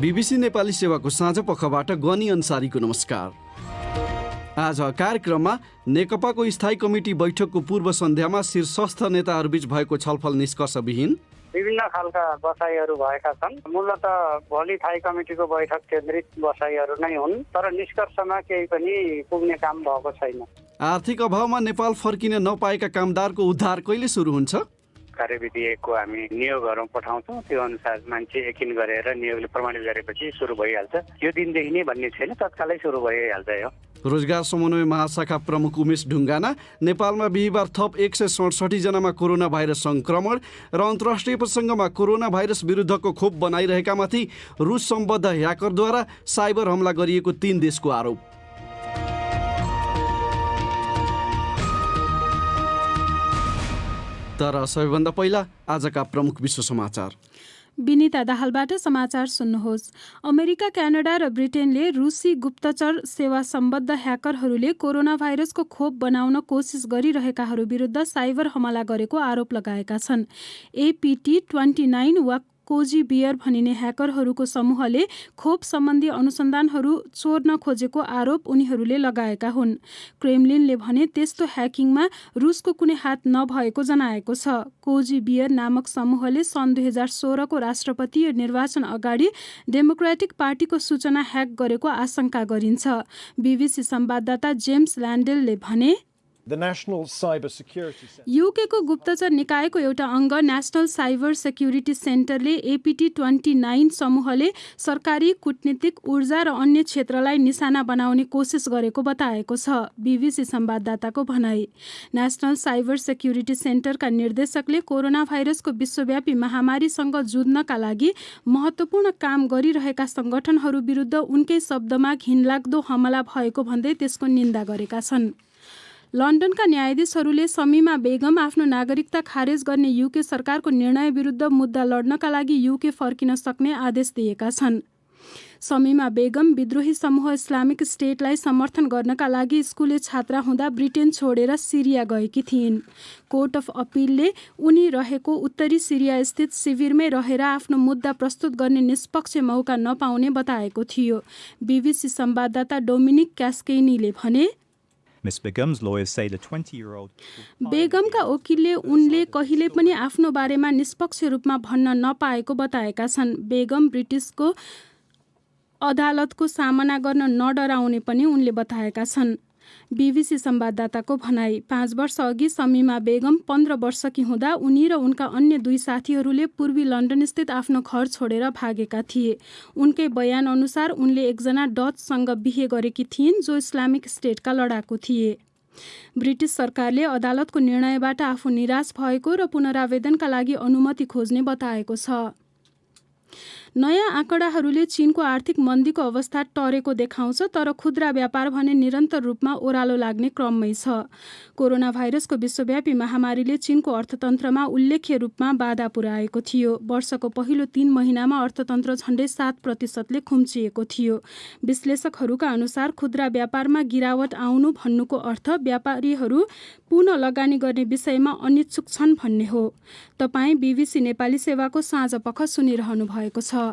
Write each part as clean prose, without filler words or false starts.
BBC Nepali सेवाको साँझ पखबाट गनी अन्सारीको नमस्कार। आज कार्यक्रममा नेकपाको स्थायी कमिटी बैठकको पूर्व सन्ध्यामा शीर्षस्थ नेताहरूबीच भएको छलफल निष्कर्षविहीन, विभिन्न खालका बसाइहरू भएका छन्। मूलत भोलि स्थायी कमिटीको बैठक केन्द्रित बसाइहरू नै हुन्, तर निष्कर्षमा केही पनि पुग्ने काम भएको छैन। आर्थिक अभावमा नेपाल फर्किन नपाएका कामदारको उद्धार कहिले सुरु हुन्छ? कार्यविधिको हामी नियोगहरू पठाउँछौँ, त्यो अनुसार मान्छे यकिन गरेर नियोगले प्रमाणित गरेपछि सुरु भइहाल्छ। यो दिनदेखि नै भन्ने छैन, तत्कालै सुरु भइहाल्छ। यो रोजगार समन्वय महाशाखा प्रमुख उमेश ढुङ्गाना, नेपालमा बिहिबार थप 167 जनामा कोरोना भाइरस संक्रमण र अन्तर्राष्ट्रिय प्रसङ्गमा कोरोना भाइरस विरुद्धको खोप बनाइरहेकामाथि रुस सम्बद्ध ह्याकरद्वारा साइबर हमला गरिएको 3 देशको आरोप। तर सबैभन्दा पहिला आजका प्रमुख विश्व समाचार। विनिता दाहालबाट समाचार सुन्नुहोस्। अमेरिका, क्यानाडा र ब्रिटेनले रुसी गुप्तचर सेवा सम्बद्ध ह्याकरहरूले कोरोना भाइरसको खोप बनाउन कोसिस गरिरहेकाहरू विरुद्ध साइबर हमला गरेको आरोप लगाएका छन्। APT29 वा कोजी बियर भनिने ह्याकरहरूको समूहले खोप सम्बन्धी अनुसन्धानहरू चोर्न खोजेको आरोप उनीहरूले लगाएका हुन्। क्रेमलिनले भने त्यस्तो ह्याकिङमा रुसको कुनै हात नभएको जनाएको छ। कोजी बियर नामक समूहले सन् 2016 को राष्ट्रपतीय निर्वाचन अगाडि डेमोक्रेटिक पार्टीको सूचना ह्याक गरेको आशंका गरिन्छ। बीबीसी संवाददाता जेम्स ल्यान्डेलले भने युकेको गुप्तचर निकायको एउटा अङ्ग नेशनल साइबर सेक्युरिटी सेन्टरले APT29 समूहले सरकारी, कूटनीतिक, ऊर्जा र अन्य क्षेत्रलाई निशाना बनाउने कोसिस गरेको बताएको छ। बीबीसी संवाददाताको भनाई। नेशनल साइबर सेक्युरिटी सेन्टरका निर्देशकले कोरोना भाइरसको विश्वव्यापी महामारीसँग जुझ्नका लागि महत्त्वपूर्ण काम गरिरहेका सङ्गठनहरू विरुद्ध उनकै शब्दमा घिनलाग्दो हमला भएको भन्दै त्यसको निन्दा गरेका छन्। लन्डनका न्यायाधीशहरूले शमीमा बेगम आफ्नो नागरिकता खारेज गर्ने युके सरकारको निर्णय विरुद्ध मुद्दा लड्नका लागि युके फर्किन सक्ने आदेश दिएका छन्। शमीमा बेगम विद्रोही समूह इस्लामिक स्टेटलाई समर्थन गर्नका लागि स्कुले छात्रा हुँदा ब्रिटेन छोडेर सिरिया गएकी थिइन्। कोर्ट अफ अपिलले उनी रहेको उत्तरी सिरिया स्थित शिविरमै रहेर आफ्नो मुद्दा प्रस्तुत गर्ने निष्पक्ष मौका नपाउने बताएको थियो। बीबीसी संवाददाता डोमिनिक क्यास्केनीले भने बेगमका वकिलले उनले कहिले पनि आफ्नो बारेमा निष्पक्ष रूपमा भन्न नपाएको बताएका छन्। बेगम ब्रिटिसको अदालतको सामना गर्न नडराउने पनि उनले बताएका छन्। बीबीसी संवाददाताको भनाई। 5 वर्ष अघि शमीमा बेगम 15 वर्षकी हुँदा उनी र उनका अन्य 2 साथीहरूले पूर्वी लन्डनस्थित आफ्नो घर छोडेर भागेका थिए। उनकै बयान अनुसार उनले एकजना डचसँग बिहे गरेकी थिइन् जो इस्लामिक स्टेटका लडाकु थिए। ब्रिटिस सरकारले अदालतको निर्णयबाट आफू निराश भएको र पुनरावेदनका लागि अनुमति खोज्ने बताएको छ। नयाँ आँकडाहरूले चीनको आर्थिक मन्दीको अवस्था टरेको देखाउँछ, तर खुद्रा व्यापार भने निरन्तर रूपमा ओह्रालो लाग्ने क्रममै छ। कोरोना भाइरसको विश्वव्यापी महामारीले चीनको अर्थतन्त्रमा उल्लेख्य रूपमा बाधा पुर्याएको थियो। वर्षको पहिलो 3 महिनामा अर्थतन्त्र झन्डै 7% खुम्चिएको थियो। विश्लेषकहरूका अनुसार खुद्रा व्यापारमा गिरावट आउनु भन्नुको अर्थ व्यापारीहरू पुनः लगानी गर्ने विषयमा अनिच्छुक छन् भन्ने हो। तपाईँ बीबीसी नेपाली सेवाको साँझ पख सुनिरहनु भएको छ।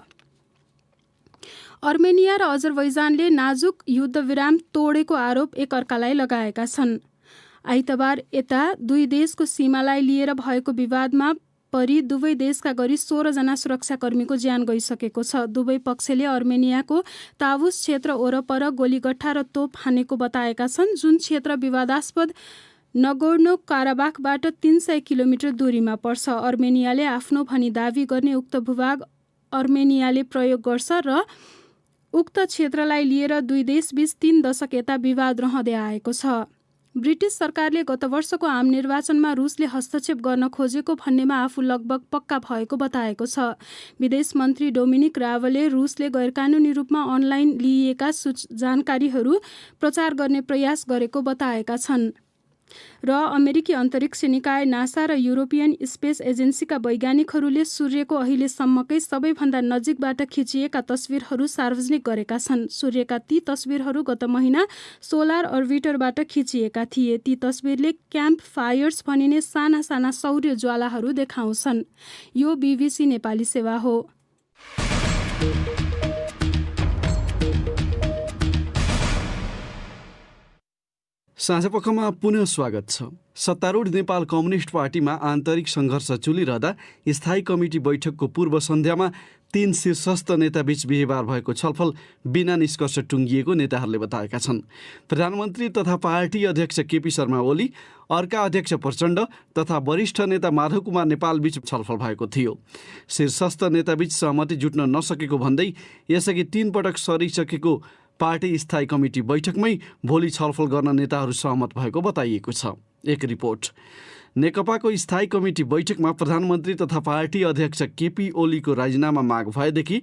अर्मेनिया र अजरबैजानले नाजुक युद्धविराम तोडेको आरोप एकअर्कालाई लगाएका छन्। आइतबार यता 2 देशको सीमालाई लिएर भएको विवादमा परि दुवै देशका गरी 16 जना सुरक्षाकर्मीको ज्यान गइसकेको छ। दुवै पक्षले अर्मेनियाको ताबुस क्षेत्र वरपर गोलीगट्ठा र तोप हानेको बताएका छन्, जुन क्षेत्र विवादास्पद नगोर्नो काराबाखबाट 300 किलोमिटर दूरीमा पर्छ। अर्मेनियाले आफ्नो भनी दावी गर्ने उक्त भूभाग अर्मेनियाले प्रयोग गर्छ र उक्त क्षेत्रलाई लिएर 2 देशबीच 3 दशक यता विवाद रहँदै आएको छ। ब्रिटिस सरकारले गत वर्षको आम निर्वाचनमा रुसले हस्तक्षेप गर्न खोजेको भन्नेमा आफू लगभग पक्का भएको बताएको छ। विदेश मन्त्री डोमिनिक रावले रुसले गैरकानुनी रूपमा अनलाइन लिइएका जानकारीहरू प्रचार गर्ने प्रयास गरेको बताएका छन् र अमेरिकी अन्तरिक्ष निकाय नासा र युरोपियन स्पेस एजेन्सीका वैज्ञानिकहरूले सूर्यको अहिलेसम्मकै सबैभन्दा नजिकबाट खिचिएका तस्बिरहरू सार्वजनिक गरेका छन्। सूर्यका ती तस्बिरहरू गत महिना सोलर अर्बिटरबाट खिचिएका थिए। ती तस्बिरले क्याम्प फायर्स भनिने साना साना सौर्य ज्वालाहरू देखाउँछन्। यो बीबीसी नेपाली सेवा हो। साँझपखमा पुनः स्वागत छ। सत्तारूढ नेपाल कम्युनिस्ट पार्टीमा आन्तरिक सङ्घर्ष चलिरहँदा स्थायी कमिटी बैठकको पूर्व सन्ध्यामा 3 शीर्षस्थ नेताबीच बिहिबार भएको छलफल बिना निष्कर्ष टुङ्गिएको नेताहरूले बताएका छन्। प्रधानमन्त्री तथा पार्टी अध्यक्ष केपी शर्मा ओली, अर्का अध्यक्ष प्रचण्ड तथा वरिष्ठ नेता माधव कुमार नेपालबीच छलफल भएको थियो। शीर्षस्थ नेताबीच सहमति जुट्न नसकेको भन्दै यसअघि 3 पटक सरिसकेको पार्टी स्थायी कमिटी बैठकमै भोलि छलफल गर्न नेताहरू सहमत भएको बताइएको छ। एक रिपोर्ट। नेकपाको स्थायी कमिटी बैठकमा प्रधानमन्त्री तथा पार्टी अध्यक्ष केपी ओलीको राजीनामा माग भएदेखि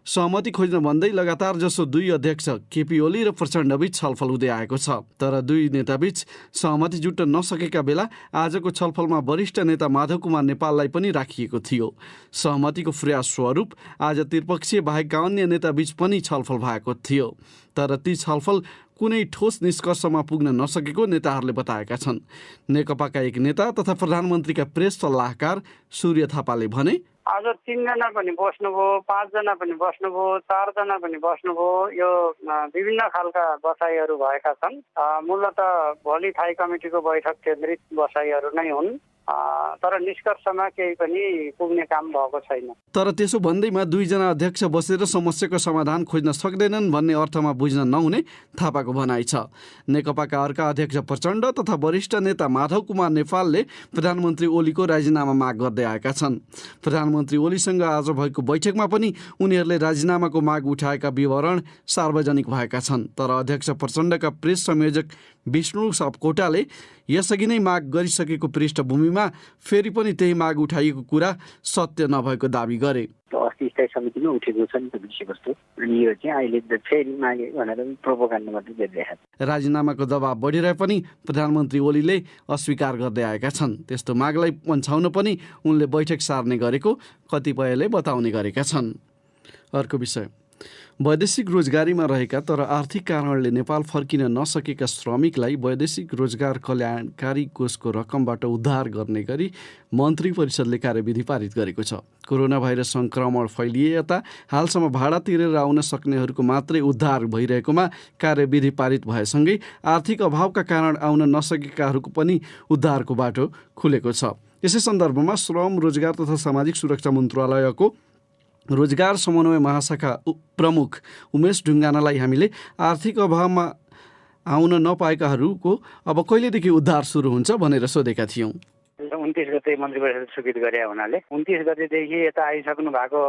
सहमति खोज्न भन्दै लगातार जसो 2 अध्यक्ष केपी ओली र प्रचण्डबीच छलफल हुँदै आएको छ। तर 2 नेताबीच सहमति जुट्न नसकेका बेला आजको छलफलमा वरिष्ठ नेता माधव कुमार नेपाललाई पनि राखिएको थियो। सहमतिको प्रयास स्वरूप आज त्रिपक्षीय बाहेकका अन्य नेताबीच पनि छलफल भएको थियो। तर ती छलफल कुनै ठोस निष्कर्षमा पुग्न नसकेको नेताहरूले बताएका छन्। नेकपाका एक नेता तथा प्रधानमन्त्रीका प्रेस सल्लाहकार सूर्य थापाले भने, आज 3 जना पनि बस्नुभयो, 5 जना पनि बस्नुभयो, 4 जना पनि बस्नुभयो। यो विभिन्न खालका बसाइहरू भएका छन्। मूलत भोलि थाई कमिटीको बैठक केन्द्रित बसाइहरू नै हुन्। तर निष्कर्षमा केही पनि पुग्ने काम भएको छैन। तर त्यसो भन्दैमा 2 जना अध्यक्ष बसेर समस्याको समाधान खोज्न सक्दैनन् भन्ने अर्थमा बुझ्न नहुने थापाको भनाइ छ। नेकपाका अर्का अध्यक्ष प्रचण्ड तथा वरिष्ठ नेता माधव कुमार नेपालले प्रधानमन्त्री ओलीको राजीनामा माग गर्दै आएका छन्। प्रधानमन्त्री ओलीसँग आज भएको बैठकमा पनि उनीहरूले राजीनामाको माग उठाएका विवरण सार्वजनिक भएका छन्। तर अध्यक्ष प्रचण्डका प्रेस संयोजक विष्णु सापकोटाले यसअघि नै माग गरिसकेको पृष्ठभूमिमा फेरि पनि त्यही माग उठाइएको कुरा सत्य नभएको दावी गरे। अस्ति स्थायी समितिमा उठेको छ नि त विषयवस्तु, अनि यो चाहिँ अहिले फेरि मागे भनेर प्रोपोगन्डा मात्रै गरिरहेको छ। राजीनामाको दबाव बढिरहे पनि प्रधानमन्त्री ओलीले अस्वीकार गर्दै आएका छन्। त्यस्तो मागलाई पन्छाउन पनि उनले बैठक सार्ने गरेको कतिपयले बताउने गरेका छन्। अर्को विषय। वैदेशिक रोजगारीमा रहेका तर आर्थिक कारणले नेपाल फर्किन नसकेका श्रमिकलाई वैदेशिक रोजगार कल्याणकारी कोषको रकमबाट उद्धार गर्ने गरी मन्त्री परिषदले कार्यविधि पारित गरेको छ। कोरोना भाइरस सङ्क्रमण फैलिए यता हालसम्म भाडा तिरेर आउन सक्नेहरूको मात्रै उद्धार भइरहेकोमा कार्यविधि पारित भएसँगै आर्थिक अभावका कारण आउन नसकेकाहरूको पनि उद्धारको बाटो खुलेको छ। यसै सन्दर्भमा श्रम, रोजगार तथा सामाजिक सुरक्षा मन्त्रालयको रोजगार समन्वय महाशाखा प्रमुख उमेश ढुङ्गानालाई हामीले आर्थिक अभावमा आउन नपाएकाहरूको अब कहिलेदेखि उद्धार सुरु हुन्छ भनेर सोधेका थियौँ। 29 गते मन्त्री परिषद स्वीकृत गरे हुनाले 29 गतेदेखि यता आइसक्नु भएको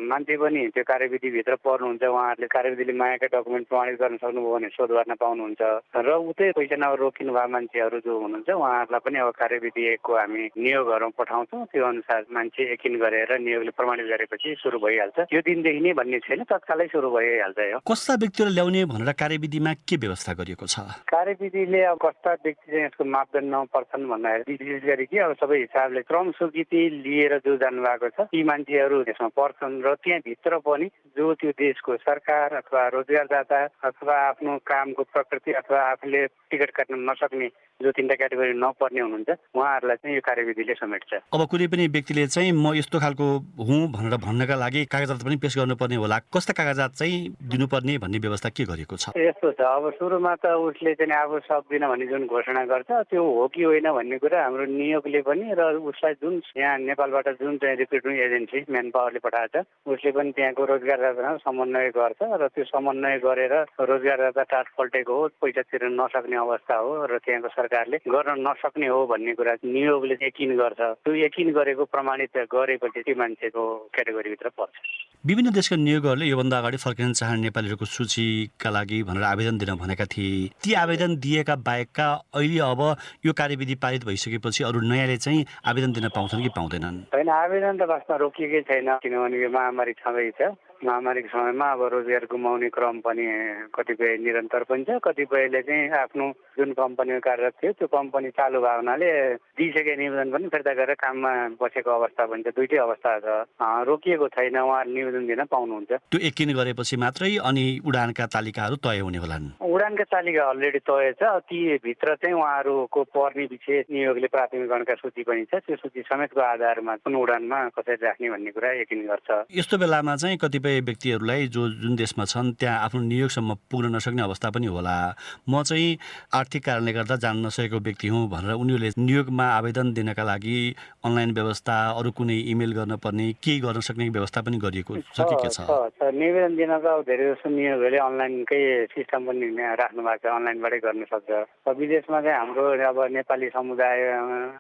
मान्छे पनि त्यो कार्यविधिभित्र पर्नुहुन्छ। उहाँहरूले कार्यविधिले मागेका डकुमेन्ट प्रमाणित गर्न सक्नुभयो भने शोध गर्न पाउनुहुन्छ। र उतै पैसा नरोकिनु भएको मान्छेहरू जो हुनुहुन्छ उहाँहरूलाई पनि अब कार्यविधिको हामी नियोगहरू पठाउँछौँ। त्यो अनुसार मान्छे यकिन गरेर नियोगले प्रमाणित गरेपछि सुरु भइहाल्छ। यो दिनदेखि नै भन्ने छैन, तत्कालै सुरु भइहाल्छ। यो कस्ता व्यक्तिहरू ल्याउने भनेर कार्यविधिमा के व्यवस्था गरिएको छ? कार्यविधिले अब कस्ता व्यक्ति चाहिँ यसको मापदण्ड पर्छन् भन्दाखेरि विशेष गरी के अब सबै हिसाबले श्रम स्वीकृति लिएर जो जानुभएको छ ती मान्छेहरू त्यसमा पर्छन्। र त्यहाँभित्र पनि जो त्यो देशको सरकार अथवा रोजगारदाता अथवा आफ्नो कामको प्रकृति अथवा आफूले टिकट काट्न नसक्ने जो 3टा क्याटेगोरी नपर्ने हुनुहुन्छ उहाँहरूलाई चाहिँ यो कार्यविधिले समेट्छ। अब कुनै पनि व्यक्तिले चाहिँ म यस्तो खालको हुँ भनेर भन्नका लागि कागजात पनि पेश गर्नुपर्ने होला। कस्ता कागजात चाहिँ दिनुपर्ने भन्ने व्यवस्था के गरिएको छ? यस्तो छ, अब सुरुमा त उसले चाहिँ आफू सक्दिन भन्ने जुन घोषणा गर्छ त्यो हो कि होइन भन्ने कुरा हाम्रो नियोगले पनि र उसलाई जुन यहाँ नेपालबाट जुन चाहिँ रिक्रुटिङ एजेन्सी म्यान पावरले पठाएको छ उसले पनि त्यहाँको रोजगारदातासँग समन्वय गर्छ। र त्यो समन्वय गरेर रोजगारदाता टाट पल्टेको हो, पैसा तिर्न नसक्ने अवस्था हो र त्यहाँको सरकारले गर्न नसक्ने हो भन्ने कुरा नियोगले यकिन गर्छ। त्यो यकिन गरेको प्रमाणित गरेपछि त्यो मान्छेको क्याटेगोरीभित्र पर्छ। विभिन्न देशका नियोगहरूले योभन्दा अगाडि फर्किन चाहने नेपालीहरूको सूचीका लागि भनेर आवेदन दिन भनेका थिए। ती आवेदन दिएका बाहेकका अहिले अब यो कार्यविधि पारित भइसकेपछि अरू नयाँले चाहिँ आवेदन दिन पाउँछन् कि पाउँदैनन्? होइन, आवेदन त वास्तवमा रोकिएकै छैन, किनभने यो महामारी छँदैछ। महामारीको समयमा अब रोजगार गुमाउने क्रम पनि कतिपय निरन्तर पनि छ। कतिपयले चाहिँ आफ्नो जुन कम्पनीमा कार्यरत थियो त्यो कम्पनी चालु भएको हुनाले दिइसके निवेदन पनि फिर्ता गरेर काममा बसेको अवस्था पनि छ। दुईटै अवस्था छ, रोकिएको छैन। उहाँहरू निवेदन दिन पाउनुहुन्छ। त्यो यकिन गरेपछि मात्रै अनि उडानका तालिकाहरू तय हुने होलान्? उडानका तालिका अलरेडी तय छ। ती भित्र चाहिँ उहाँहरूको पर्ने विशेष नियोगले प्राथमिकरणका सूची पनि छ। त्यो सूची समेतको आधारमा कुन उडानमा कसरी राख्ने भन्ने कुरा यकिन गर्छ। यस्तो बेलामा चाहिँ कतिपय कतिपय व्यक्तिहरूलाई जुन देशमा छन् त्यहाँ आफ्नो नियोगसम्म पुग्न नसक्ने अवस्था पनि होला। म चाहिँ आर्थिक कारणले गर्दा जान नसकेको व्यक्ति हुँ भनेर उनीहरूले नियोगमा आवेदन दिनका लागि अनलाइन व्यवस्था, अरू कुनै इमेल गर्न पर्ने, केही गर्न सक्ने व्यवस्था पनि गरिएको छ कि के छ? निवेदन दिनको अब धेरै जस्तो नियोगहरूले अनलाइनकै सिस्टम पनि राख्नु भएको छ, अनलाइनबाटै गर्न सक्छ। विदेशमा चाहिँ हाम्रो अब नेपाली समुदाय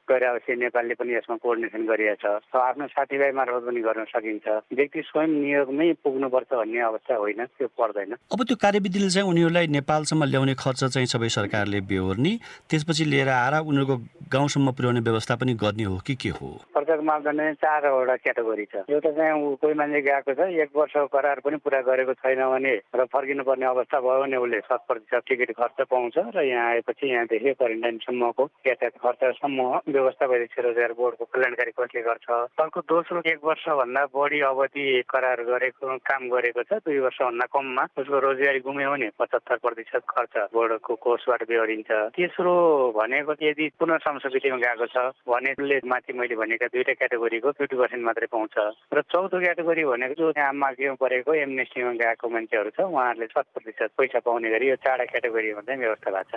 गरेपछि नेपालले पनि यसमा कोअर्डिनेसन गरिएको छ। आफ्नो साथीभाइ मार्फत पनि गर्न सकिन्छ। व्यक्ति स्वयं नियोगमै पुग्नुपर्छ भन्ने अवस्था होइन, त्यो पर्दैन। अब त्यो कार्यविधिले चाहिँ उनीहरूलाई नेपालसम्म ल्याउने खर्च चाहिँ सबै सरकारले बेहोर्ने, त्यसपछि लिएर आएर उनीहरूको गाउँसम्म पुर्याउने व्यवस्था पनि गर्ने हो कि के हो? खर्चको मापदण्ड 4वटा क्याटेगोरी छ। एउटा चाहिँ कोही मान्छे गएको छ, 1 वर्षको करार पनि पुरा गरेको छैन भने र फर्किनुपर्ने अवस्था भयो भने उसले 100% टिकट खर्च पाउँछ र यहाँ आएपछि यहाँदेखि क्वारेन्टाइनसम्मको यातायात खर्चसम्म व्यवस्था वैदेशिक रोजगार बोर्डको कल्याणकारी कोषले गर्छ। अर्को दोस्रो 1 वर्षभन्दा बढी अवधि करार गरेको काम गरेको छ, 2 वर्षभन्दा कममा उसको रोजगारी गुम्यो भने 75% खर्च बोर्डको कोषबाट बेहोरिन्छ। तेस्रो भनेको यदि पुनः संस्कृतिमा गएको छ भने माथि मैले भनेका 2टा क्याटेगोरीको 50% मात्रै पाउँछ। र चौथो क्याटेगोरी भनेको जो यहाँ माग्यमा परेको एमनेस्टीमा गएको मान्छेहरू छ, उहाँहरूले 100% पैसा पाउने गरी यो 4 क्याटेगोरीमा चाहिँ व्यवस्था भएको छ।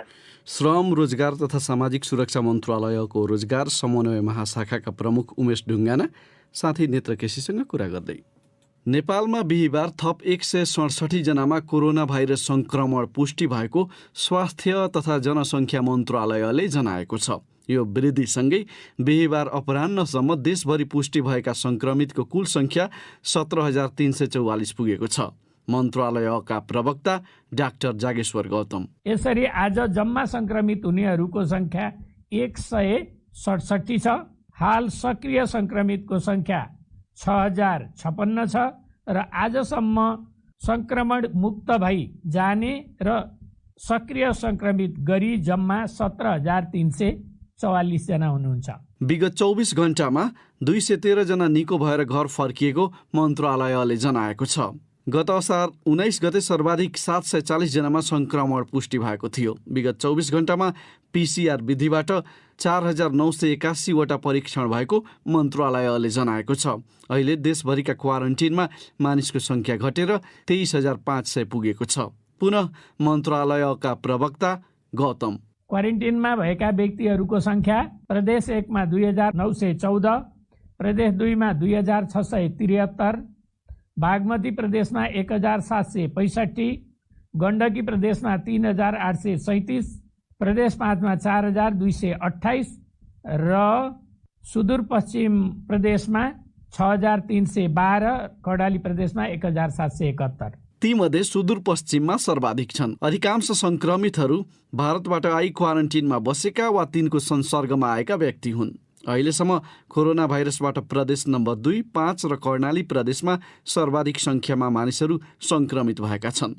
श्रम, रोजगार तथा सामाजिक सुरक्षा मन्त्रालयको रोजगार समन्वय महाशाखाका प्रमुख उमेश ढुङ्गाना साथै नेत्र केसीसँग कुरा गर्दै नेपालमा बिहिबार थप 167 जनामा कोरोना भाइरस संक्रमण पुष्टि भएको स्वास्थ्य तथा जनसङ्ख्या मन्त्रालयले जनाएको छ। यो वृद्धिसँगै बिहिबार अपराह्नसम्म देशभरि पुष्टि भएका संक्रमितको कुल सङ्ख्या 17,344 पुगेको छ। मन्त्रालयका प्रवक्ता डाक्टर जागेश्वर गौतम, यसरी आज जम्मा संक्रमित हुनेहरूको संख्या 167 छ। हाल सक्रिय संक्रमितको संख्या 6,056 छ र आजसम्म संक्रमण मुक्त भई जाने र सक्रिय संक्रमित गरी जम्मा 17,344 जना हुनुहुन्छ। विगत 24 घण्टामा 213 जना निको भएर घर फर्किएको मन्त्रालयले जनाएको छ। गत असार 19 गते सर्वाधिक 740 जनामा संक्रमण पुष्टि भएको थियो। विगत 24 घण्टामा PCR विधिबाट 4,981 वटा परीक्षण भएको मन्त्रालयले जनाएको छ। अहिले देशभरिका क्वारेन्टिनमा मानिसको सङ्ख्या घटेर 23,500 पुगेको छ। पुनः मन्त्रालयका प्रवक्ता गौतम, क्वारेन्टिनमा भएका व्यक्तिहरूको संख्या प्रदेश 1 मा 2,914, प्रदेश 2 मा 2,673, बागमती प्रदेशमा 1,765, गण्डकी प्रदेशमा 3,837, प्रदेश 5 मा 4,228 र सुदूरपश्चिम प्रदेशमा 6,312, कर्णाली प्रदेशमा 1,771। तीमध्ये सुदूरपश्चिममा सर्वाधिक छन्। अधिकांश संक्रमितहरू भारतबाट आई क्वारेन्टिनमा बसेका वा तिनको संसर्गमा आएका व्यक्ति हुन्। अहिलेसम्म कोरोना भाइरसबाट प्रदेश नम्बर 2, 5 र कर्णाली प्रदेशमा सर्वाधिक सङ्ख्यामा मानिसहरू सङ्क्रमित भएका छन्।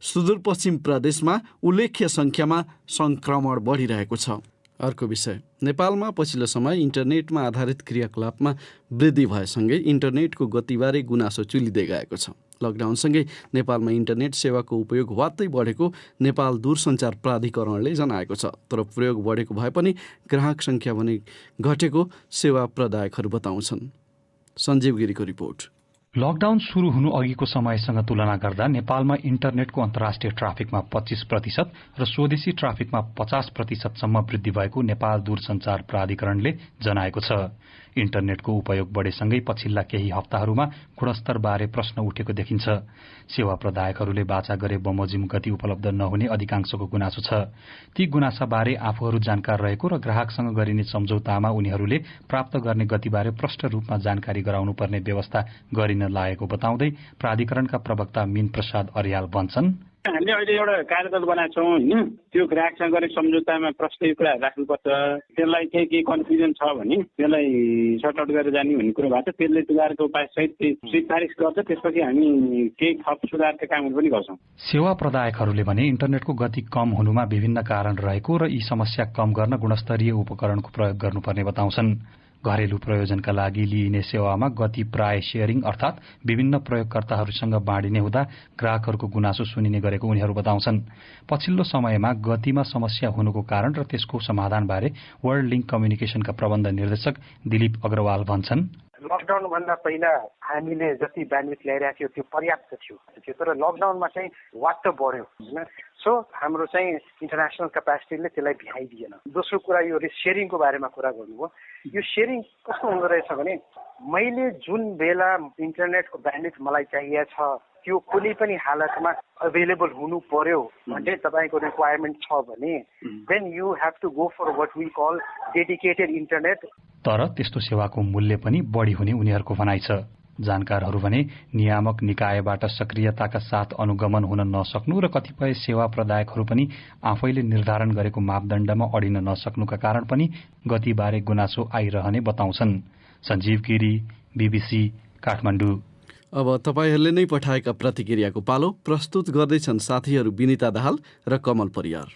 सुदूरपश्चिम प्रदेशमा उल्लेख्य सङ्ख्यामा सङ्क्रमण बढिरहेको छ। अर्को विषय, नेपालमा पछिल्लो समय इन्टरनेटमा आधारित क्रियाकलापमा वृद्धि भएसँगै इन्टरनेटको गतिबारे गुनासो चुलिँदै गएको छ। लकडाउनसँगै नेपालमा इन्टरनेट सेवाको उपयोग वात्तै बढेको नेपाल दूरसञ्चार प्राधिकरणले जनाएको छ। तर प्रयोग बढेको भए पनि ग्राहक सङ्ख्या भने घटेको सेवा प्रदायकहरू बताउँछन्। सञ्जीव गिरीको रिपोर्ट। लकडाउन सुरु हुनु अघिको समयसँग तुलना गर्दा नेपालमा इन्टरनेटको अन्तर्राष्ट्रिय ट्राफिकमा 25% र स्वदेशी ट्राफिकमा 50% वृद्धि भएको नेपाल दूरसञ्चार प्राधिकरणले जनाएको छ। इन्टरनेटको उपयोग बढेसँगै पछिल्ला केही हप्ताहरूमा गुणस्तरबारे प्रश्न उठेको देखिन्छ। सेवा प्रदायकहरूले बाचा गरे बमोजिम गति उपलब्ध नहुने अधिकांशको गुनासो छ। ती गुनासाबारे आफूहरू जानकार रहेको र ग्राहकसँग गरिने सम्झौतामा उनीहरूले प्राप्त गर्ने गतिबारे प्रष्ट रूपमा जानकारी गराउनुपर्ने व्यवस्था गरिन लागेको बताउँदै प्राधिकरणका प्रवक्ता मीन प्रसाद अर्याल भन्छन्, हामीले अहिले एउटा कार्यदल बनाएको छौँ होइन, त्यो ग्राहकसँग गर्ने सम्झौतामा प्रश्न यो कुरा राख्नुपर्छ। त्यसलाई केही कन्फ्युजन छ भने त्यसलाई सर्ट आउट गरेर जाने भन्ने कुरो भएको छ। त्यसले सुधारको उपाय सहित सिफारिस गर्छ, त्यसपछि हामी केही थप सुधारका कामहरू पनि गर्छौँ। सेवा प्रदायकहरूले भने इन्टरनेटको गति कम हुनुमा विभिन्न कारण रहेको र यी समस्या कम गर्न गुणस्तरीय उपकरणको प्रयोग गर्नुपर्ने बताउँछन्। घरेलु प्रयोजनका लागि लिइने सेवामा गति प्राय शेयरिङ अर्थात् विभिन्न प्रयोगकर्ताहरूसँग बाँडिने हुँदा ग्राहकहरूको गुनासो सुनिने गरेको उनीहरू बताउँछन्। पछिल्लो समयमा गतिमा समस्या हुनुको कारण र त्यसको समाधानबारे वर्ल्ड लिङ्क कम्युनिकेसनका प्रबन्ध निर्देशक दिलीप अग्रवाल भन्छन्, लकडाउनभन्दा पहिला हामीले जति ब्यान्डविड्थ ल्याइरहेको थियो त्यो पर्याप्त थियो तर लकडाउनमा चाहिँ वाट बढ्यो होइन। सो हाम्रो चाहिँ इन्टरनेसनल क्यापेसिटीले त्यसलाई भ्याइदिएन। दोस्रो कुरा यो सेयरिङको बारेमा कुरा गर्नुभयो। यो सेयरिङ कस्तो हुँदो रहेछ भने मैले जुन बेला इन्टरनेटको ब्यान्डविड्थ मलाई चाहिएको छ त्यो कुनै पनि हालतमा अभाइलेबल हुनु पर्यो भन्ने तपाईँको रिक्वायरमेन्ट छ भने then you have to go for what we call dedicated internet. तर त्यस्तो सेवाको मूल्य पनि बढी हुने उनीहरूको भनाइ छ। जानकारहरू भने नियामक निकायबाट सक्रियताका साथ अनुगमन हुन नसक्नु र कतिपय सेवा प्रदायकहरू पनि आफैले निर्धारण गरेको मापदण्डमा अडिन नसक्नुका कारण पनि गतिबारे गुनासो आइरहने बताउँछन्। सञ्जीव गिरी, BBC, काठमाडौँ। अब तपाईहरूले नै पठाएका प्रतिक्रियाको पालो। प्रस्तुत गर्दैछन् साथीहरू विनिता दाहाल र कमल परियार।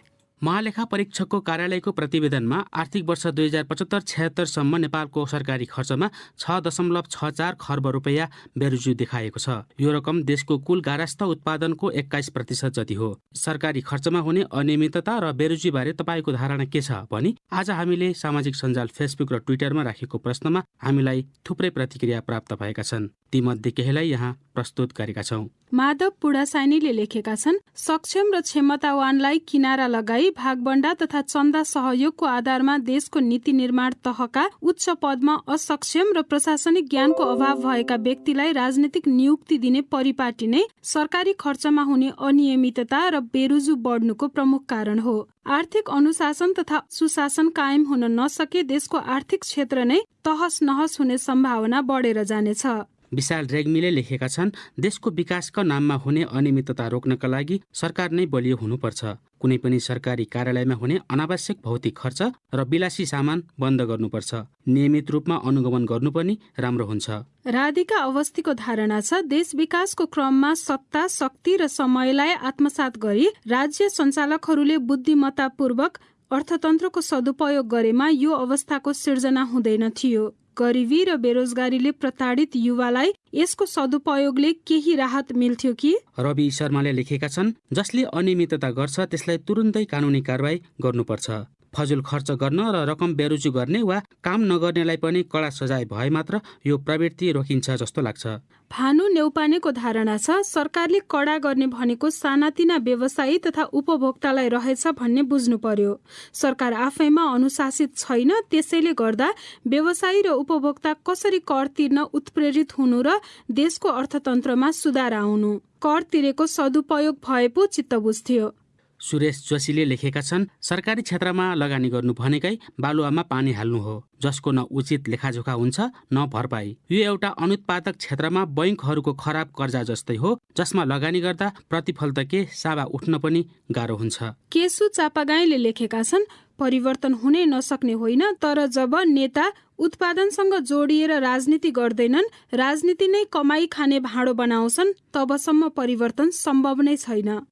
महालेखा परीक्षकको कार्यालयको प्रतिवेदनमा आर्थिक वर्ष 2075-76 सम्म नेपालको सरकारी खर्चमा 6.64 खर्ब रुपैयाँ बेरोजगारी देखाएको छ। यो रकम देशको कुल गारस्थ उत्पादनको 21% जति हो। सरकारी खर्चमा हुने अनियमितता र बेरोजगारी बारे तपाईँको धारणा के छ भनी आज हामीले सामाजिक सञ्जाल फेसबुक र ट्विटरमा राखेको प्रश्नमा हामीलाई थुप्रै प्रतिक्रिया प्राप्त भएका छन्। तीमध्ये केहीलाई यहाँ प्रस्तुत गरेका छौं। माधव पुडासाइनीले लेखेका छन्, सक्षम र क्षमतावानलाई किनारा लगाई भागबण्डा तथा चन्दा सहयोगको आधारमा देशको नीति निर्माण तहका उच्च पदमा असक्षम र प्रशासनिक ज्ञानको अभाव भएका व्यक्तिलाई राजनीतिक नियुक्ति दिने परिपाटी नै सरकारी खर्चमा हुने अनियमितता र बेरोजगारी बढ्नुको प्रमुख कारण हो। आर्थिक अनुशासन तथा सुशासन कायम हुन नसके देशको आर्थिक क्षेत्र नै तहस नहस हुने सम्भावना बढेर जानेछ। विशाल रेग्मीले लेखेका छन्, देशको विकासका नाममा हुने अनियमितता रोक्नका लागि सरकार नै बलियो हुनुपर्छ। कुनै पनि सरकारी कार्यालयमा हुने अनावश्यक भौतिक खर्च र विलासी सामान बन्द गर्नुपर्छ। नियमित रूपमा अनुगमन गर्नु पनि राम्रो हुन्छ। राधिका अवस्थीको धारणा छ, देश विकासको क्रममा सत्ता, शक्ति र समयलाई आत्मसात गरी राज्य सञ्चालकहरूले बुद्धिमत्तापूर्वक अर्थतन्त्रको सदुपयोग गरेमा यो अवस्थाको सिर्जना हुँदैन थियो। गरिबी र बेरोजगारीले प्रताडित युवालाई यसको सदुपयोगले केही राहत मिल्थ्यो कि? रवि शर्माले लेखेका छन्, जसले अनियमितता गर्छ त्यसलाई तुरुन्तै कानुनी कारबाही गर्नुपर्छ। फजुल खर्च गर्न र रकम बेरोजगार गर्ने वा काम नगर्नेलाई पनि कडा सजाय भए मात्र यो प्रवृत्ति रोकिन्छ जस्तो लाग्छ। भानु नेउपानेको धारणा छ, सरकारले कडा गर्ने भनेको सानातिना व्यवसायी तथा उपभोक्तालाई रहेछ भन्ने बुझ्नु पर्यो। सरकार आफैमा अनुशासित छैन, त्यसैले गर्दा व्यवसायी र उपभोक्ता कसरी कर तिर्न उत्प्रेरित हुनु र देशको अर्थतन्त्रमा सुधार आउनु। कर तिरेको सदुपयोग भए पो चित्त बुझ्थ्यो। सुरेश जोशीले लेखेका छन्, सरकारी क्षेत्रमा लगानी गर्नु भनेकै बालुवामा पानी हाल्नु हो, जसको न उचित लेखाजोखा हुन्छ न भरपाई। यो एउटा अनुत्पादक क्षेत्रमा बैंकहरूको खराब कर्जा जस्तै हो, जसमा लगानी गर्दा प्रतिफल त के साबा उठ्न पनि गाह्रो हुन्छ। केसु चापागाईले लेखेका छन्, परिवर्तन हुनै नसक्ने होइन, तर जब नेता उत्पादनसँग जोडिएर राजनीति गर्दैनन्, राजनीति नै कमाई खाने भाँडो बनाउँछन्, तबसम्म परिवर्तन सम्भव नै छैन।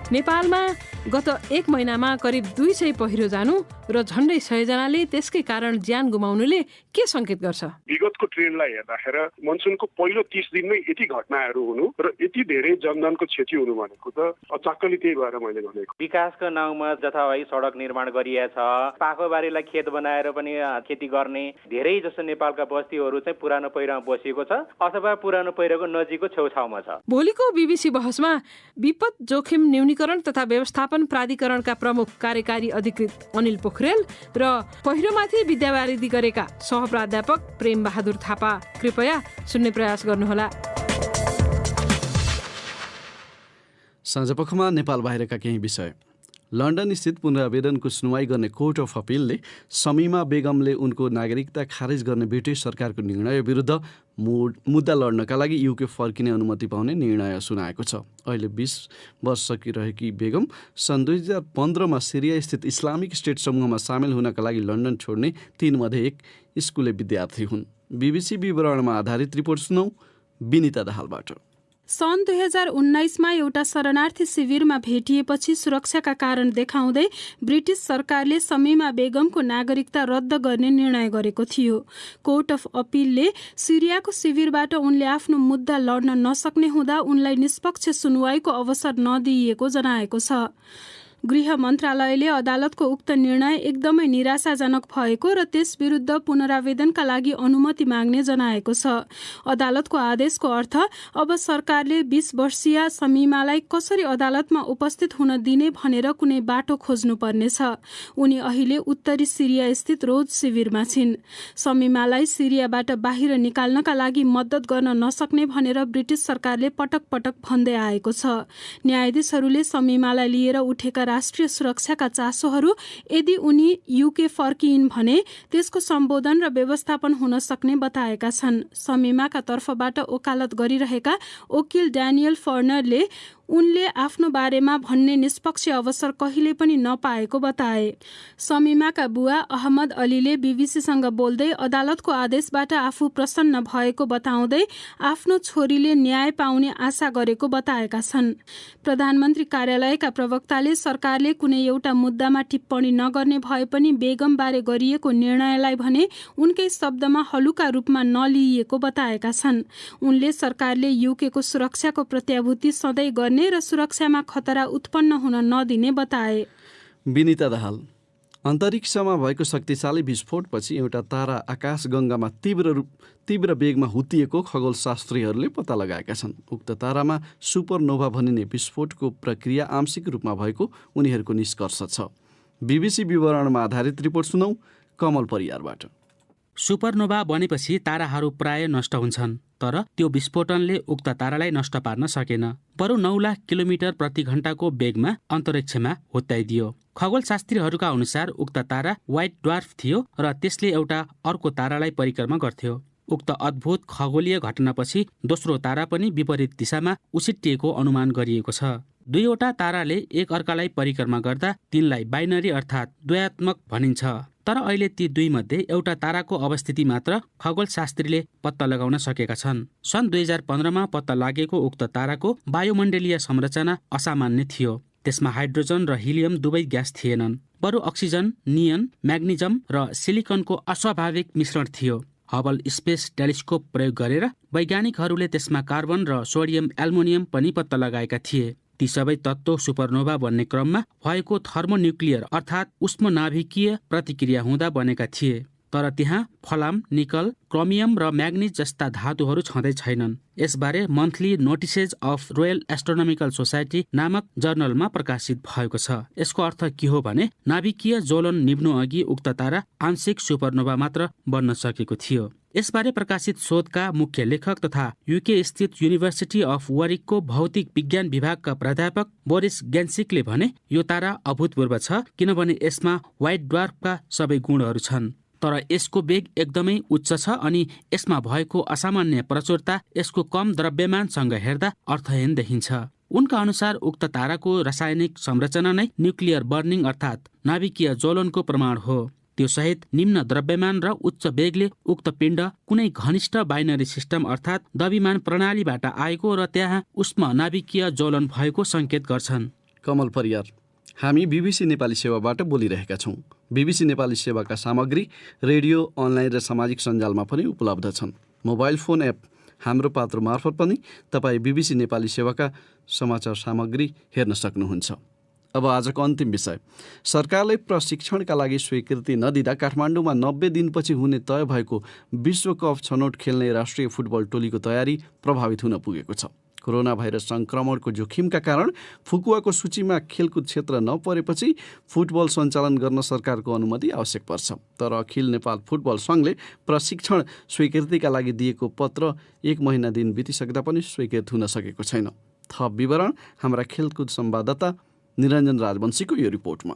नेपालमा गत 1 महिनामा करिब 200 पहिरो जानु र झण्डै 100 जनाले त्यसकै कारण ज्यान गुमाउनुले के संकेत गर्छ? विगतको ट्रेन्डलाई हेर्दाखेरि मनसुनको पहिलो 30 दिनमै यति घटनाहरू हुनु र यति धेरै जनधनको क्षति हुनु भनेको त अचाक्कली त्यही भएर मैले भनेको। विकासको नाउँमा जथाभावी सडक निर्माण गरिएको छ, पाखोबारीलाई खेत बनाएर पनि खेती गर्ने धेरै जसो नेपालका बस्तीहरू चाहिँ पुरानो पहिरोमा बसिएको छ अथवा पुरानो पहिरोको नजिकको छेउछाउमा छ। भोलिको BBC बहसमा विपद जोखिम न्यूनीकरण तथा व्यवस्थापन प्राधिकरणका प्रमुख कार्यकारी अधिकृत अनिल पोखरेल र पहिरोमाथि विद्यावारिधि गरेका सहप्राध्यापक प्रेम बहादुर थापा कृपया सुन्ने प्रयास गर्नुहोला। साँझपखमा नेपाल बाहिरका केही विषय। लन्डन स्थित पुनरावेदनको सुनवाई गर्ने कोर्ट अफ अपिलले समीमा बेगमले उनको नागरिकता खारेज गर्ने ब्रिटिस सरकारको निर्णय विरुद्ध मुद्दा लड्नका लागि युके फर्किने अनुमति पाउने निर्णय सुनाएको छ। अहिले 20 वर्ष सकिरहेकी बेगम सन् 2015मा सिरिया स्थित इस्लामिक स्टेट समूहमा सामेल हुनका लागि लन्डन छोड्ने 3 मध्ये 1 स्कुले विद्यार्थी हुन्। BBC विवरणमा आधारित रिपोर्ट सुनौ विनिता दाहालबाट। सन् 2019मा एउटा शरणार्थी शिविरमा भेटिएपछि सुरक्षाका कारण देखाउँदै ब्रिटिस सरकारले समीमा बेगमको नागरिकता रद्द गर्ने निर्णय गरेको थियो। कोर्ट अफ अपिलले सिरियाको शिविरबाट उनले आफ्नो मुद्दा लड्न नसक्ने हुँदा उनलाई निष्पक्ष सुनवाईको अवसर नदिइएको जनाएको छ। गृह मन्त्रालयले अदालतको उक्त निर्णय एकदमै निराशाजनक भएको र त्यस विरुद्ध पुनरावेदनका लागि अनुमति माग्ने जनाएको छ। अदालतको आदेशको अर्थ अब सरकारले 20 वर्षीय समिमालाई कसरी अदालतमा उपस्थित हुन दिने भनेर कुनै बाटो खोज्नुपर्नेछ। उनी अहिले उत्तरी सिरिया स्थित रोज शिविरमा छिन्। समिमालाई सिरियाबाट बाहिर निकाल्नका लागि मद्दत गर्न नसक्ने भनेर ब्रिटिस सरकारले पटक पटक भन्दै आएको छ। न्यायाधीशहरूले समिमालाई लिएर उठेका राष्ट्रिय सुरक्षाका चासोहरू यदि उनी युके फर्किइन् भने त्यसको सम्बोधन र व्यवस्थापन हुन सक्ने बताएका छन्। समिमाका तर्फबाट वकालत गरिरहेका वकिल ड्यानियल फर्नरले उनले आफ्नो बारेमा भन्ने निष्पक्ष अवसर कहिले पनि नपाएको बताए। समिमाका बुवा अहमद अलीले बीबीसीसँग बोल्दै अदालतको आदेशबाट आफू प्रसन्न भएको बताउँदै आफ्नो छोरीले न्याय पाउने आशा गरेको बताएका छन्। प्रधानमन्त्री कार्यालयका प्रवक्ताले सरकारले कुनै एउटा मुद्दामा टिप्पणी नगर्ने भए पनि बेगमबारे गरिएको निर्णयलाई भने उनकै शब्दमा हलुका रूपमा नलिइएको बताएका छन्। उनले सरकारले युकेको सुरक्षाको प्रत्याभूति सधैँ गर्ने र सुरक्षामा खतरा उत्पन्न हुन नदिने बताए। विनिता दाहाल। अन्तरिक्षमा भएको शक्तिशाली विस्फोटपछि एउटा तारा आकाशगङ्गामा तीव्र वेगमा हुत्तिएको खगोलशास्त्रीहरूले पत्ता लगाएका छन्। उक्त तारामा सुपरनोभा भनिने विस्फोटको प्रक्रिया आंशिक रूपमा भएको उनीहरूको निष्कर्ष छ। बीबीसी विवरणमा आधारित रिपोर्ट सुनौ कमल परियारबाट। सुपरनोभा बनेपछि ताराहरू प्राय नष्ट हुन्छन्, तर त्यो विस्फोटनले उक्त तारालाई नष्ट पार्न सकेन। बरु 9 लाख किलोमिटर प्रति घण्टाको वेगमा अन्तरिक्षमा हुत्याइदियो। खगोलशास्त्रीहरूका अनुसार उक्त तारा व्हाइट ड्वार्फ थियो र त्यसले एउटा अर्को तारालाई परिक्रमा गर्थ्यो। उक्त अद्भुत खगोलीय घटनापछि दोस्रो तारा पनि विपरीत दिशामा उछिट्टिएको अनुमान गरिएको छ। दुईवटा ताराले एक अर्कालाई परिक्रमा गर्दा तिनलाई बाइनरी अर्थात् द्वयात्मक भनिन्छ। तर अहिले ती दुई मध्ये एउटा ताराको अवस्थिति मात्र खगोलशास्त्रीले पत्ता लगाउन सकेका छन्। सन् 2015मा पत्ता लागेको उक्त ताराको वायुमण्डलीय संरचना असामान्य थियो। त्यसमा हाइड्रोजन र हिलियम दुवै ग्यास थिएनन्, बरु अक्सिजन, नियन, म्याग्निजम र सिलिकनको अस्वाभाविक मिश्रण थियो। हबल स्पेस टेलिस्कोप प्रयोग गरेर वैज्ञानिकहरूले त्यसमा कार्बन र सोडियम एल्युमिनियम पनि पत्ता लगाएका थिए। ती सबै तत्त्व सुपरनोभा बन्ने क्रममा भएको थर्मोन्युक्लियर अर्थात् उष्मनाभिकीय प्रतिक्रिया हुँदा बनेका थिए। तर त्यहाँ फलाम, निकल, क्रोमियम र म्याग्निज जस्ता धातुहरू छँदै छैनन्। यसबारे monthly notices of royal astronomical society नामक जर्नलमा प्रकाशित भएको छ। यसको अर्थ के हो भने नाभिकीय ज्वलन निभ्नु अघि उक्त तारा आंशिक सुपरनोभा मात्र बन्न सकेको थियो। यसबारे प्रकाशित शोधका मुख्य लेखक तथा युके स्थित युनिभर्सिटी अफ वरिकको भौतिक विज्ञान विभागका प्राध्यापक बोरिस गेन्सिकले भने यो तारा अभूतपूर्व छ, किनभने यसमा व्हाइट ड्वार्फका सबै गुणहरू छन्। तर यसको वेग एकदमै उच्च छ अनि यसमा भएको असामान्य प्रचुरता यसको कम द्रव्यमानसँग हेर्दा अर्थहीन देखिन्छ। उनका अनुसार उक्त ताराको रासायनिक संरचना नै न्युक्लियर बर्निङ अर्थात् नाभिकीय ज्वलनको प्रमाण हो। त्यो सहित निम्न द्रव्यमान र उच्च वेगले उक्त पिण्ड कुनै घनिष्ठ बाइनरी सिस्टम अर्थात् द्रव्यमान प्रणालीबाट आएको र त्यहाँ उष्म नाभिकीय ज्वलन भएको संकेत गर्छन्। कमल परियार। हामी बीबीसी नेपाली सेवाबाट बोलिरहेका छौँ। बीबीसी नेपाली सेवाका सामग्री रेडियो, अनलाइन र सामाजिक सञ्जालमा पनि उपलब्ध छन्। मोबाइल फोन एप हाम्रो पात्र मार्फत पनि तपाईँ बीबीसी नेपाली सेवाका समाचार सामग्री हेर्न सक्नुहुन्छ। अब आजको अन्तिम विषय। सरकारले प्रशिक्षणका लागि स्वीकृति नदिँदा काठमाडौँमा 90 दिनपछि हुने तय भएको विश्वकप छनौट खेल्ने राष्ट्रिय फुटबल टोलीको तयारी प्रभावित हुन पुगेको छ। कोरोना भाइरस संक्रमणको जोखिमका कारण फुकुवाको सूचीमा खेलकुद क्षेत्र नपरेपछि फुटबल सञ्चालन गर्न सरकारको अनुमति आवश्यक पर्छ। तर अखिल नेपाल फुटबल सङ्घले प्रशिक्षण स्वीकृतिका लागि दिएको पत्र 1 महिना दिन बितिसक्दा पनि स्वीकृत हुन सकेको छैन। थप विवरण हाम्रा खेलकुद संवाददाता निरञ्जन राजवंशीको यो रिपोर्टमा।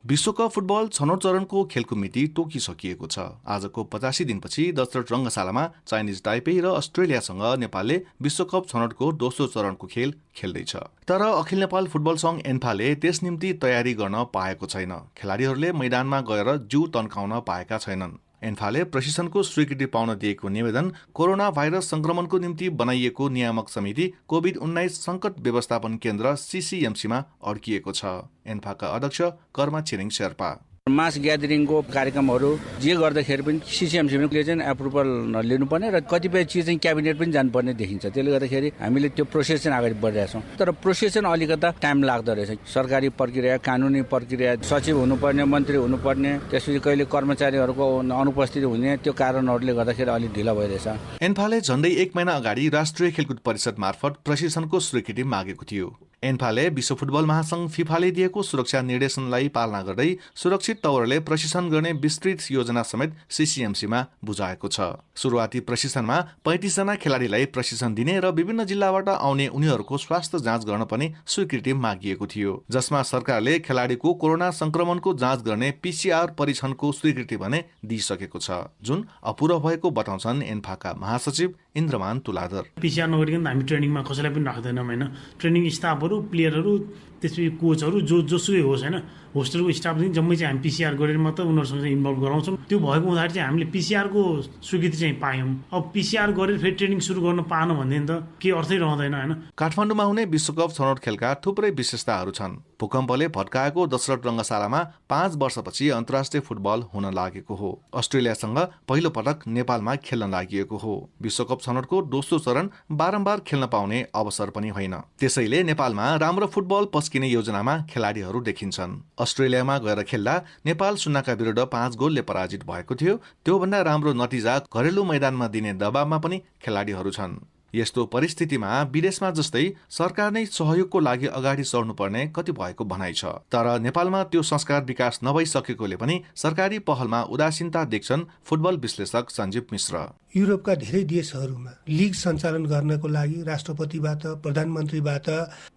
विश्वकप फुटबल छनौट चरणको खेलको मिति तोकिसकिएको छ। आजको 85 दिनपछि दशरथ रङ्गशालामा चाइनिज ताइपेई र अस्ट्रेलियासँग नेपालले विश्वकप छनौटको दोस्रो चरणको खेल खेल्दैछ। तर अखिल नेपाल फुटबल सङ्घ एन्फाले त्यस निम्ति तयारी गर्न पाएको छैन। खेलाडीहरूले मैदानमा गएर जिउ तन्काउन पाएका छैनन्। एन्फाले प्रशिक्षणको स्वीकृति पाउन दिएको निवेदन कोरोना भाइरस संक्रमणको निम्ति बनाइएको नियामक समिति कोभिड-19 सङ्कट व्यवस्थापन केन्द्र CCMC मा अड्किएको छ। एन्फाका अध्यक्ष कर्मा छिरिङ शेर्पा। मास ग्यादरिङको कार्यक्रमहरू जे गर्दाखेरि पनि सिसिएमसीले चाहिँ एप्रुभल लिनुपर्ने र कतिपय चिज चाहिँ क्याबिनेट पनि जानुपर्ने देखिन्छ। त्यसले गर्दाखेरि हामीले त्यो प्रोसेस चाहिँ अगाडि बढिरहेका छौँ। तर प्रोसेस चाहिँ अलिकता टाइम लाग्दो रहेछ। सरकारी प्रक्रिया, कानुनी प्रक्रिया, सचिव हुनुपर्ने, मन्त्री हुनुपर्ने, त्यसपछि कहिले कर्मचारीहरूको अनुपस्थिति हुने, त्यो कारणहरूले गर्दाखेरि अलिक ढिला भइरहेछ। एन्फाले झण्डै 1 महिना अगाडि राष्ट्रिय खेलकुद परिषद मार्फत प्रशिक्षणको स्वीकृति मागेको थियो। एन्फाले विश्व फुटबल महासंघ फिफाले दिएको सुरक्षा निर्देशनलाई पालना गर्दै सुरक्षित तवरले प्रशिक्षण गर्ने विस्तृत योजना समेत सिसिएमसीमा बुझाएको छ। सुरुवाती प्रशिक्षणमा 35 जना खेलाडीलाई प्रशिक्षण दिने र विभिन्न जिल्लाबाट आउने उनीहरूको स्वास्थ्य जाँच गर्न पनि स्वीकृति मागिएको थियो, जसमा सरकारले खेलाडीको कोरोना संक्रमणको जाँच गर्ने पीसीआर परीक्षणको स्वीकृति भने दिइसकेको छ, जुन अपूरो भएको बताउँछन् एन्फाका महासचिव इन्द्रमान तुलाधर। पीसीआर नगरिकन हामी ट्रेनिङमा कसैलाई पनि राख्दैनौँ हैन। ट्रेनिङ स्टाफहरू, प्लेयरहरू, त्यसपछि कोचहरू जोसुकै होस् हैन, होस्टेलको स्टाफ चाहिँ जम्मै चाहिँ हामी पीसीआर गरेर मात्र उनीहरूसँग चाहिँ इन्भल्भ गराउँछौँ। त्यो भएको हुँदाखेरि चाहिँ हामीले पीसीआरको स्वीकृति चाहिँ पायौँ। अब पीसीआर गरेर फेरि ट्रेनिङ सुरु गर्न पाएन भनेदेखि त के अर्थै रहँदैन हैन। काठमाडौँमा हुने विश्वकप छनौट खेलका थुप्रै विशेषताहरू छन्। भूकम्पले भत्काएको दशरथ रङ्गशालामा 5 वर्षपछि अन्तर्राष्ट्रिय फुटबल हुन लागेको हो। अस्ट्रेलियासँग पहिलो पटक नेपालमा खेल्न लागि हो। विश्वकप छनौटको दोस्रो चरण बारम्बार खेल्न पाउने अवसर पनि होइन। त्यसैले नेपालमा राम्रो फुटबल पस्किने योजनामा खेलाडीहरू देखिन्छन्। अस्ट्रेलियामा गएर खेल्दा नेपाल 0 विरुद्ध 5 गोलले पराजित भएको थियो। त्योभन्दा राम्रो नतिजा घरेलु मैदानमा दिने दबावमा पनि खेलाडीहरू छन्। यस्तो परिस्थितिमा विदेशमा जस्तै सरकार नै सहयोगको लागि अगाडि सर्नुपर्ने कति भएको भनाइ छ। तर नेपालमा त्यो संस्कार विकास नभइसकेकोले पनि सरकारी पहलमा उदासीनता देख्छन् फुटबल विश्लेषक सञ्जीव मिश्र। युरोपका धेरै देशहरूमा लिग सञ्चालन गर्नको लागि राष्ट्रपतिबाट, प्रधानमन्त्रीबाट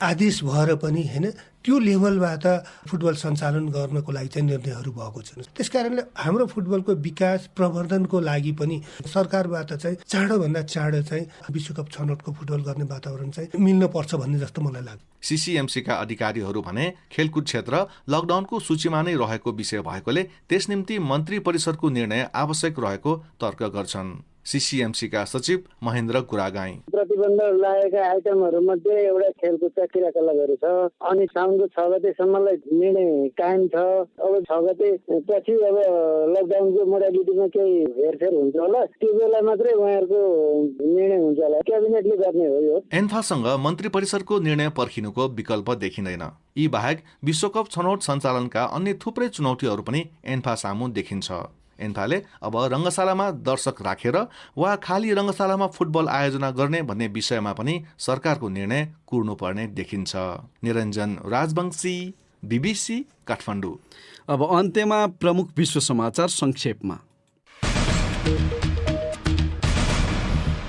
आदेश भएर पनि हैन त्यो लेभलबाट फुटबल सञ्चालन गर्नको लागि चाहिँ निर्णयहरू भएको छन्। त्यसकारणले हाम्रो फुटबलको विकास प्रवर्धनको लागि पनि सरकारबाट चाहिँ चाँडोभन्दा चाँडो चाहिँ विश्वकप छनौटको फुटबल गर्ने वातावरण चाहिँ मिल्न पर्छ भन्ने जस्तो मलाई लाग्छ। सिसिएमसीका अधिकारीहरू भने खेलकुद क्षेत्र लकडाउनको सूचीमा नै रहेको विषय भएकोले त्यस निम्ति मन्त्री परिषदको निर्णय आवश्यक रहेको तर्क गर्छन्। सिसिएमसीका सचिव महेन्द्र गुरागाई प्रतिबन्ध लागेका आइटमहरू मध्ये एउटा खेलकुदका क्रियाकलापहरू छ। अनि साउनको 6 गतेसम्मलाई निर्णय कायम छ। अब 6 गते पछि अब लकडाउनको मोडालिटीमा केही हेरफेर हुन्छ होला, त्यो बेला मात्रै उहाँहरूको निर्णय हुन्छ होला। क्याबिनेटले गर्ने हो यो। एन्फासँग मन्त्री परिषदको निर्णय पर्खिनुको विकल्प देखिँदैन। यी बाहेक विश्वकप छनौट सञ्चालनका अन्य थुप्रै चुनौतीहरू पनि एन्फा सामु देखिन्छ। एन्फाले अब रङ्गशालामा दर्शक राखेर वा खाली रङ्गशालामा फुटबल आयोजना गर्ने भन्ने विषयमा पनि सरकारको निर्णय कुर्नुपर्ने देखिन्छ। निरञ्जन राजवंशी, बीबीसी काठमाडौँ। अब अन्त्यमा प्रमुख विश्व समाचार संक्षेपमा।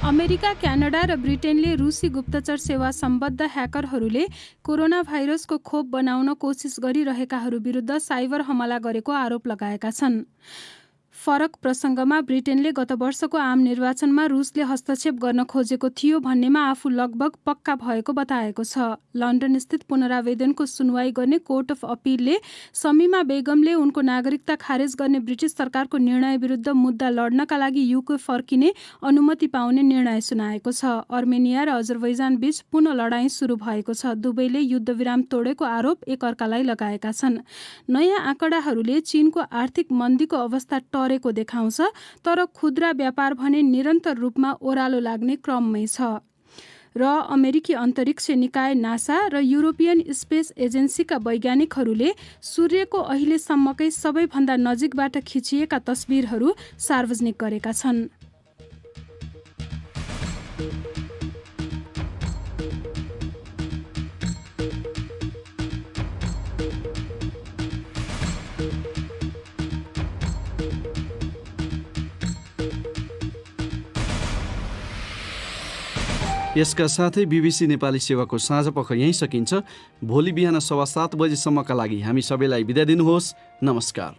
अमेरिका, क्यानाडा र ब्रिटेनले रुसी गुप्तचर सेवा सम्बद्ध ह्याकरहरूले कोरोना भाइरसको खोप बनाउन कोसिस गरिरहेकाहरू विरुद्ध साइबर हमला गरेको आरोप लगाएका छन्। फरक प्रसङ्गमा ब्रिटेनले गत वर्षको आम निर्वाचनमा रुसले हस्तक्षेप गर्न खोजेको थियो भन्नेमा आफू लगभग पक्का भएको बताएको छ। लन्डनस्थित पुनरावेदनको सुनवाई गर्ने कोर्ट अफ अपिलले समीमा बेगमले उनको नागरिकता खारेज गर्ने ब्रिटिस सरकारको निर्णय विरुद्ध मुद्दा लड्नका लागि युके फर्किने अनुमति पाउने निर्णय सुनाएको छ। अर्मेनिया र अजरबैजान बीच पुनः लडाईँ सुरु भएको छ। दुवैले युद्धविराम तोडेको आरोप एकअर्कालाई लगाएका छन्। नयाँ आँकडाहरूले चीनको आर्थिक मन्दीको अवस्था टरेको देखाउँछ, तर खुद्रा व्यापार भने निरन्तर रूपमा ओह्रालो लाग्ने क्रममै छ। र अमेरिकी अन्तरिक्ष निकाय नासा र युरोपियन स्पेस एजेन्सीका वैज्ञानिकहरूले सूर्यको अहिलेसम्मकै सबैभन्दा नजिकबाट खिचिएका तस्बिरहरू सार्वजनिक गरेका छन्। यसका साथै बीबीसी नेपाली सेवाको साँझपख यहीँ सकिन्छ। भोलि बिहान 7:15 बजेसम्मका लागि हामी सबैलाई बिदा दिनुहोस्। नमस्कार।